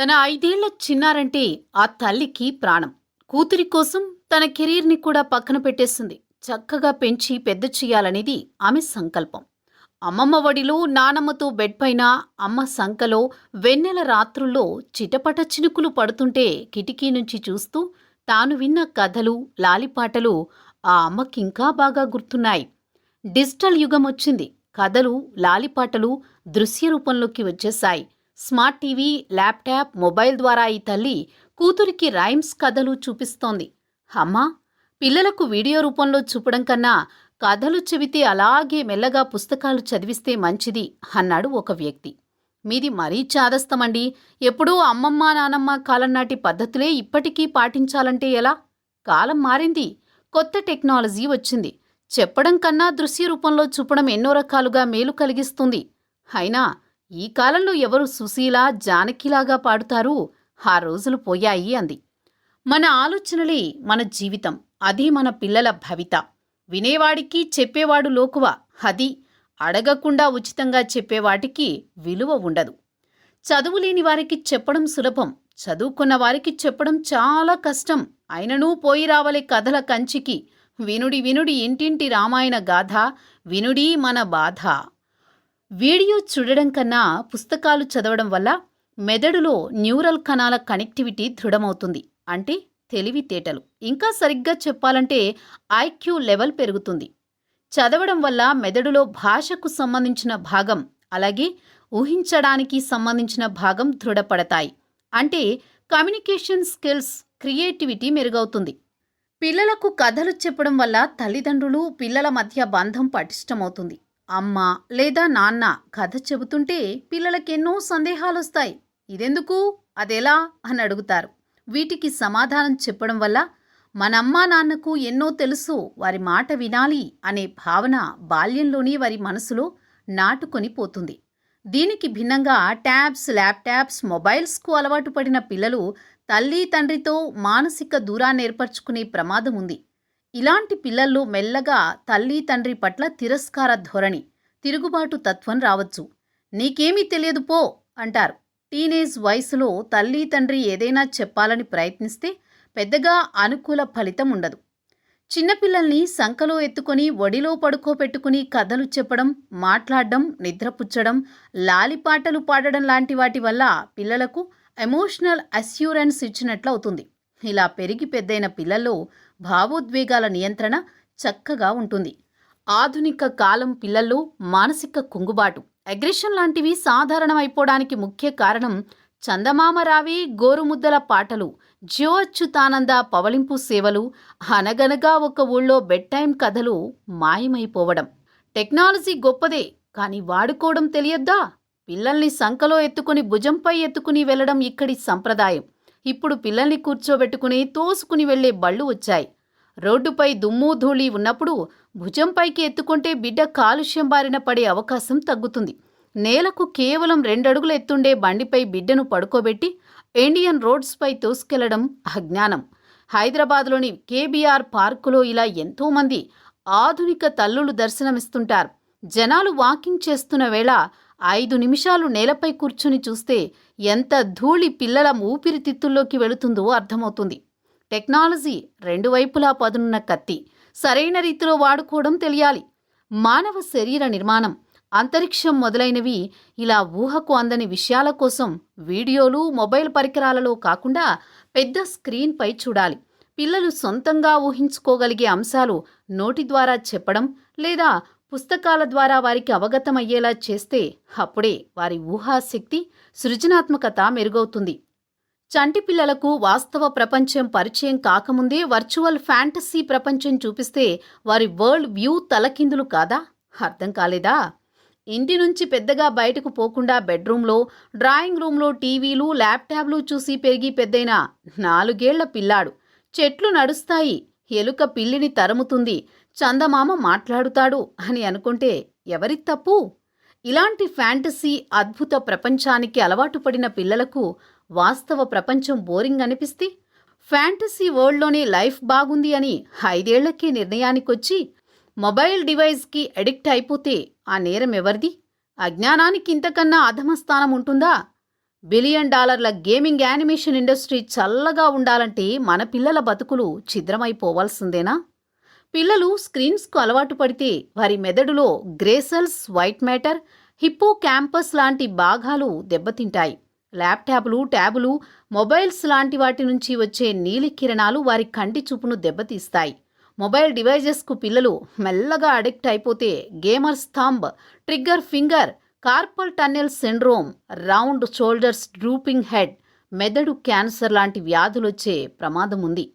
తన 5 ఏళ్ల చిన్నారంటే ఆ తల్లికి ప్రాణం. కూతురి కోసం తన కెరీర్‌ని కూడా పక్కన పెట్టేసింది. చక్కగా పెంచి పెద్ద చెయ్యాలనేది ఆమె సంకల్పం. అమ్మమ్మ ఒడిలో, నానమ్మతో బెడ్ పైన, అమ్మ సంకలో వెన్నెల రాత్రుల్లో చిటపట చినుకులు పడుతుంటే కిటికీ నుంచి చూస్తూ తాను విన్న కథలు, లాలిపాటలు ఆ అమ్మకింకా బాగా గుర్తున్నాయి. డిజిటల్ యుగమొచ్చింది. కథలు, లాలిపాటలు దృశ్య రూపంలోకి వచ్చేశాయి. స్మార్ట్ టీవీ, ల్యాప్టాప్, మొబైల్ ద్వారా ఈ తల్లి కూతురికి రైమ్స్ కథలు చూపిస్తోంది. అమ్మా, పిల్లలకు వీడియో రూపంలో చూపడం కన్నా కథలు చెబితే అలాగే మెల్లగా పుస్తకాలు చదివిస్తే మంచిది అన్నాడు ఒక వ్యక్తి. మీది మరీ చాదస్తమండి. ఎప్పుడూ అమ్మమ్మ నానమ్మ కాలం నాటి పద్ధతులే ఇప్పటికీ పాటించాలంటే ఎలా? కాలం మారింది. కొత్త టెక్నాలజీ వచ్చింది. చెప్పడం కన్నా దృశ్య రూపంలో చూపడం ఎన్నో రకాలుగా మేలు కలిగిస్తుంది. అయినా ఈ కాలంలో ఎవరు సుశీల, జానకిలాగా పాడుతారు? ఆ రోజులు పోయాయి అంది. మన ఆలోచనలే మన జీవితం. అది మన పిల్లల భవిత. వినేవాడికి చెప్పేవాడు లోకువ. అది అడగకుండా ఉచితంగా చెప్పేవాటికి విలువ ఉండదు. చదువులేని వారికి చెప్పడం సులభం. చదువుకున్న వారికి చెప్పడం చాలా కష్టం. అయిననూ పోయి రావలే కథల కంచికి. వినుడి వినుడి ఇంటింటి రామాయణ గాథ, వినుడి మన బాధ. వీడియో చూడడం కన్నా పుస్తకాలు చదవడం వల్ల మెదడులో న్యూరల్ కణాల కనెక్టివిటీ దృఢమవుతుంది. అంటే తెలివితేటలు, ఇంకా సరిగ్గా చెప్పాలంటే ఐక్యూ లెవెల్ పెరుగుతుంది. చదవడం వల్ల మెదడులో భాషకు సంబంధించిన భాగం, అలాగే ఊహించడానికి సంబంధించిన భాగం దృఢపడతాయి. అంటే కమ్యూనికేషన్ స్కిల్స్, క్రియేటివిటీ మెరుగవుతుంది. పిల్లలకు కథలు చెప్పడం వల్ల తల్లిదండ్రులు, పిల్లల మధ్య బంధం పటిష్టమవుతుంది. అమ్మ లేదా నాన్న కథ చెబుతుంటే పిల్లలకెన్నో సందేహాలొస్తాయి. ఇదెందుకు, అదెలా అని అడుగుతారు. వీటికి సమాధానం చెప్పడం వల్ల మనమ్మా నాన్నకు ఎన్నో తెలుసు, వారి మాట వినాలి అనే భావన బాల్యంలోనే వారి మనసులో నాటుకొని పోతుంది. దీనికి భిన్నంగా ట్యాబ్స్, ల్యాప్టాప్స్, మొబైల్స్కు అలవాటు పడిన పిల్లలు తల్లి తండ్రితో మానసిక దూరాన్ని ఏర్పరచుకునే ప్రమాదం ఉంది. ఇలాంటి పిల్లల్లో మెల్లగా తల్లి తండ్రి పట్ల తిరస్కార ధోరణి, తిరుగుబాటు తత్వం రావచ్చు. నీకేమీ తెలియదు పో అంటారు. టీనేజ్ వయసులో తల్లి తండ్రి ఏదైనా చెప్పాలని ప్రయత్నిస్తే పెద్దగా అనుకూల ఫలితం ఉండదు. చిన్నపిల్లల్ని సంకలో ఎత్తుకొని ఒడిలో పడుకోబెట్టుకుని కథలు చెప్పడం, మాట్లాడడం, నిద్రపుచ్చడం, లాలిపాటలు పాడడం లాంటి వాటి వల్ల పిల్లలకు ఎమోషనల్ అస్యూరెన్స్ ఇచ్చినట్లవుతుంది. ఇలా పెరిగి పెద్దయిన పిల్లల్లో భావోద్వేగాల నియంత్రణ చక్కగా ఉంటుంది. ఆధునిక కాలం పిల్లల్లో మానసిక కుంగుబాటు, అగ్రెషన్ లాంటివి సాధారణమైపోవడానికి ముఖ్య కారణం చందమామ రావి, గోరుముద్దల పాటలు, జ్యో అచ్యుతానంద పవళింపు సేవలు, అనగనగా ఒక ఊళ్ళో బెడ్ టైం కథలు మాయమైపోవడం. టెక్నాలజీ గొప్పదే, కానీ వాడుకోవడం తెలియద్దా? పిల్లల్ని సంకలో ఎత్తుకుని భుజంపై ఎత్తుకుని వెళ్లడం ఇక్కడి సంప్రదాయం. ఇప్పుడు పిల్లల్ని కూర్చోబెట్టుకుని తోసుకుని వెళ్లే బళ్ళు వచ్చాయి. రోడ్డుపై దుమ్ము ధూళి ఉన్నప్పుడు భుజంపైకి ఎత్తుకుంటే బిడ్డ కాలుష్యం బారిన పడే అవకాశం తగ్గుతుంది. నేలకు కేవలం 2 అడుగులు ఎత్తుండే బండిపై బిడ్డను పడుకోబెట్టి ఇండియన్ రోడ్స్పై తోసుకెళ్లడం అజ్ఞానం. హైదరాబాద్లోని కేబీఆర్ పార్కులో ఇలా ఎంతోమంది ఆధునిక తల్లులు దర్శనమిస్తుంటారు. జనాలు వాకింగ్ చేస్తున్న వేళ 5 నిమిషాలు నేలపై కూర్చుని చూస్తే ఎంత ధూళి పిల్లల ఊపిరితిత్తుల్లోకి వెళుతుందో అర్థమవుతుంది. టెక్నాలజీ 2 వైపులా పదునున్న కత్తి. సరైన రీతిలో వాడుకోవడం తెలియాలి. మానవ శరీర నిర్మాణం, అంతరిక్షం మొదలైనవి ఇలా ఊహకు అందని విషయాల కోసం వీడియోలు, మొబైల్ పరికరాలలో కాకుండా పెద్ద స్క్రీన్పై చూడాలి. పిల్లలు సొంతంగా ఊహించుకోగలిగే అంశాలు నోటి ద్వారా చెప్పడం లేదా పుస్తకాల ద్వారా వారికి అవగతమయ్యేలా చేస్తే అప్పుడే వారి ఊహాశక్తి, సృజనాత్మకత మెరుగవుతుంది. చంటి పిల్లలకు వాస్తవ ప్రపంచం పరిచయం కాకముందే వర్చువల్ ఫ్యాంటసీ ప్రపంచం చూపిస్తే వారి వరల్డ్ వ్యూ తలకిందులు కాదా? అర్థం కాలేదా? ఇంటి నుంచి పెద్దగా బయటకు పోకుండా బెడ్రూమ్లో, డ్రాయింగ్ రూమ్లో టీవీలు, ల్యాప్టాప్లు చూసి పెరిగి పెద్దయిన 4 ఏళ్ల పిల్లాడు చెట్లు నడుస్తాయి, ఎలుక పిల్లిని తరుముతుంది, చందమామ మాట్లాడుతాడు అని అనుకుంటే ఎవరి తప్పు? ఇలాంటి ఫ్యాంటసీ అద్భుత ప్రపంచానికి అలవాటు పడిన పిల్లలకు వాస్తవ ప్రపంచం బోరింగ్ అనిపిస్తే ఫ్యాంటసీ వరల్డ్లోనే లైఫ్ బాగుంది అని 5 ఏళ్లకే నిర్ణయానికొచ్చి మొబైల్ డివైస్కి అడిక్ట్ అయిపోతే ఆ నేరం ఎవరిది? అజ్ఞానానికి ఇంతకన్నా అధమస్థానం ఉంటుందా? బిలియన్ డాలర్ల గేమింగ్ యానిమేషన్ ఇండస్ట్రీ చల్లగా ఉండాలంటే మన పిల్లల బతుకులు ఛిద్రమైపోవాల్సిందేనా? పిల్లలు స్క్రీన్స్కు అలవాటు పడితే వారి మెదడులో గ్రేసెల్స్, వైట్ మ్యాటర్, హిప్పో క్యాంపస్ లాంటి భాగాలు దెబ్బతింటాయి. ల్యాప్టాప్లు, ట్యాబులు, మొబైల్స్ లాంటి వాటి నుంచి వచ్చే నీలి కిరణాలు వారి కంటి చూపును దెబ్బతీస్తాయి. మొబైల్ డివైజెస్కు పిల్లలు మెల్లగా అడిక్ట్ అయిపోతే gamers thumb, trigger finger, carpal tunnel syndrome, round shoulders, drooping head, మెదడు క్యాన్సర్ లాంటి వ్యాధులొచ్చే ప్రమాదం ఉంది.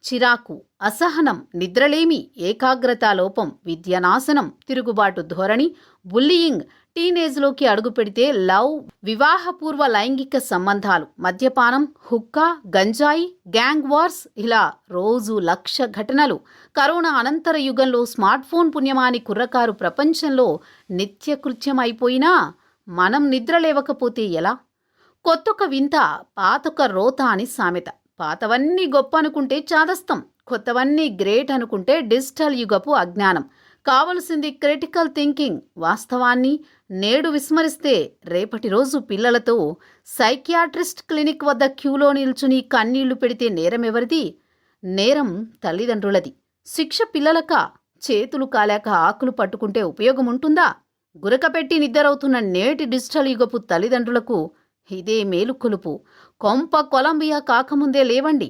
చిరాకు, అసహనం, నిద్రలేమి, ఏకాగ్రత లోపం, విద్యానాశనం, తిరుగుబాటు ధోరణి, బుల్లీయింగ్, టీనేజ్లోకి అడుగుపెడితే లవ్, వివాహపూర్వ లైంగిక సంబంధాలు, మద్యపానం, హుక్కా, గంజాయి, గ్యాంగ్ వార్స్, ఇలా రోజు 1,00,000 ఘటనలు. కరోనా అనంతర యుగంలో స్మార్ట్ ఫోన్ పుణ్యమాని కుర్రకారు ప్రపంచంలో నిత్యకృత్యం అయిపోయినా మనం నిద్రలేవకపోతే ఎలా? కొత్తొక వింత, పాతొక రోత అని సామెత. పాతవన్నీ గొప్ప అనుకుంటే చాదస్తం, కొత్తవన్నీ గ్రేట్ అనుకుంటే డిజిటల్ యుగపు అజ్ఞానం. కావలసింది క్రిటికల్ థింకింగ్. వాస్తవాన్ని నేడు విస్మరిస్తే రేపటి రోజు పిల్లలతో సైకియాట్రిస్ట్ క్లినిక్ వద్ద క్యూలో నిల్చుని కన్నీళ్లు పెడితే నేరం ఎవరిది? నేరం తల్లిదండ్రులది. శిక్ష పిల్లలకా? చేతులు కాలాక ఆకులు పట్టుకుంటే ఉపయోగం ఉంటుందా? గురకపెట్టి నిద్రవుతున్న నేటి డిజిటల్ యుగపు తల్లిదండ్రులకు ఇదే మేలుకొలుపు. కొంప కొలంబియా కాకముందే లేవండి.